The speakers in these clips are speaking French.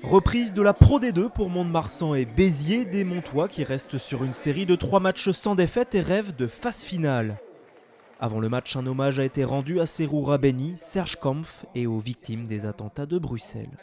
Reprise de la Pro D2 pour Mont-de-Marsan et Béziers, des Montois qui restent sur une série de 3 matchs sans défaite et rêvent de phase finale. Avant le match, un hommage a été rendu à Serhou Rabeni, Serge Kampf et aux victimes des attentats de Bruxelles.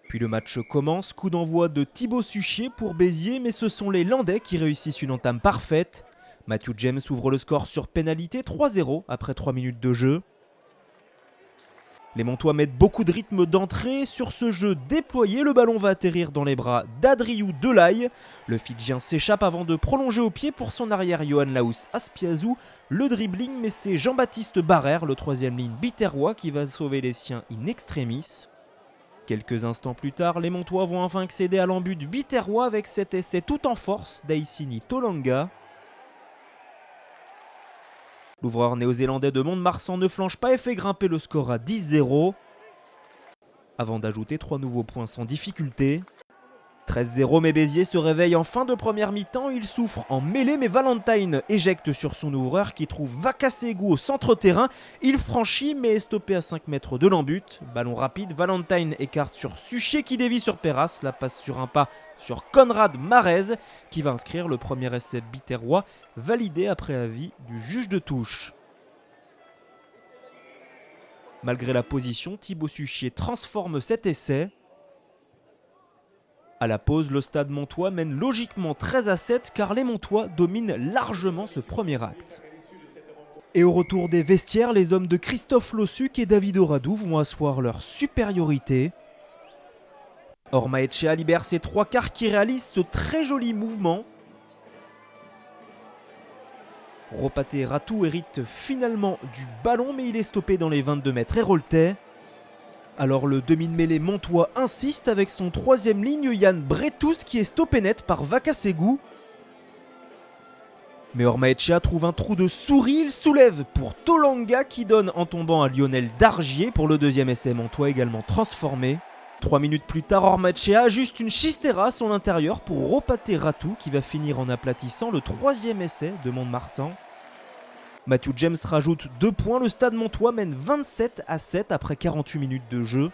Puis le match commence, coup d'envoi de Thibaut Suchet pour Béziers, mais ce sont les Landais qui réussissent une entame parfaite. Matthew James ouvre le score sur pénalité 3-0 après 3 minutes de jeu. Les Montois mettent beaucoup de rythme d'entrée. Sur ce jeu déployé, le ballon va atterrir dans les bras d'Adriou Delaye. Le Fidjien s'échappe avant de prolonger au pied pour son arrière Johan Laous Aspiazou. Le dribbling, mais c'est Jean-Baptiste Barrère, le troisième ligne biterrois, qui va sauver les siens in extremis. Quelques instants plus tard, les Montois vont enfin accéder à l'embut biterrois avec cet essai tout en force d'Aïssini Tolanga. L'ouvreur néo-zélandais de Mont-de-Marsan ne flanche pas et fait grimper le score à 10-0. Avant d'ajouter 3 nouveaux points sans difficulté. 13-0, mais Béziers se réveille en fin de première mi-temps. Il souffre en mêlée, mais Valentine éjecte sur son ouvreur qui trouve Vakasegu au centre-terrain. Il franchit, mais est stoppé à 5 mètres de l'embut. Ballon rapide, Valentine écarte sur Suchet qui dévie sur Perras. La passe sur un pas sur Conrad Marez qui va inscrire le premier essai biterrois, validé après avis du juge de touche. Malgré la position, Thibaut Suchet transforme cet essai. À la pause, le stade montois mène logiquement 13-7 car les Montois dominent largement ce premier acte. Et au retour des vestiaires, les hommes de Christophe Lossuc et David Oradou vont asseoir leur supériorité. Ormaechea libère ses 3 quarts qui réalisent ce très joli mouvement. Ropaté Ratou hérite finalement du ballon, mais il est stoppé dans les 22 mètres Héroltais. Alors le demi-de-mêlée montois insiste avec son troisième ligne, Yann Bretous, qui est stoppé net par Vakasegu. Mais Ormaechea trouve un trou de souris, il soulève pour Tolanga qui donne en tombant à Lionel Dargier pour le deuxième essai montois également transformé. 3 minutes plus tard, Ormaechea ajuste une chistera à son intérieur pour Ropaté Ratou qui va finir en aplatissant le troisième essai de Mont-de-Marsan. Matthew James rajoute 2 points, le stade montois mène 27-7 après 48 minutes de jeu.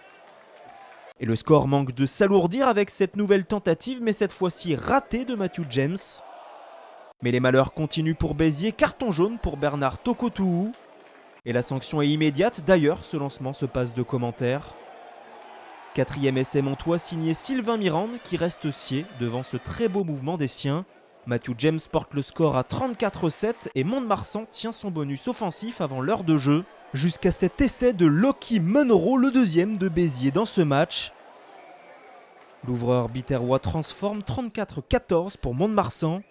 Et le score manque de s'alourdir avec cette nouvelle tentative, mais cette fois-ci ratée de Matthew James. Mais les malheurs continuent pour Béziers, carton jaune pour Bernard Tokotou. Et la sanction est immédiate, d'ailleurs ce lancement se passe de commentaires. 4e essai montois signé Sylvain Mirande qui reste scié devant ce très beau mouvement des siens. Matthew James porte le score à 34-7 et Mont-de-Marsan tient son bonus offensif avant l'heure de jeu. Jusqu'à cet essai de Loki Munro, le deuxième de Béziers dans ce match. L'ouvreur biterrois transforme 34-14 pour Mont-de-Marsan.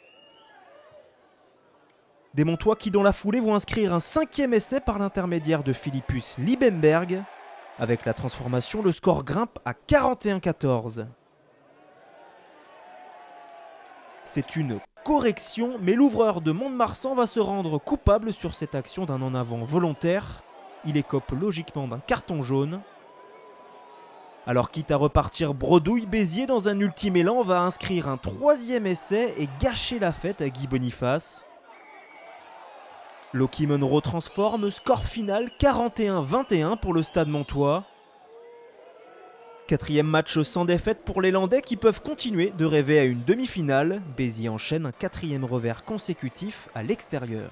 Des Montois qui dans la foulée vont inscrire un 5e essai par l'intermédiaire de Philippus Liebenberg. Avec la transformation, le score grimpe à 41-14. C'est une correction, mais l'ouvreur de Mont-de-Marsan va se rendre coupable sur cette action d'un en avant volontaire. Il écope logiquement d'un carton jaune. Alors quitte à repartir bredouille, Béziers dans un ultime élan va inscrire un 3e essai et gâcher la fête à Guy Boniface. Loki Munro transforme, score final 41-21 pour le stade montois. 4e match sans défaite pour les Landais qui peuvent continuer de rêver à une demi-finale. Béziers enchaîne un 4e revers consécutif à l'extérieur.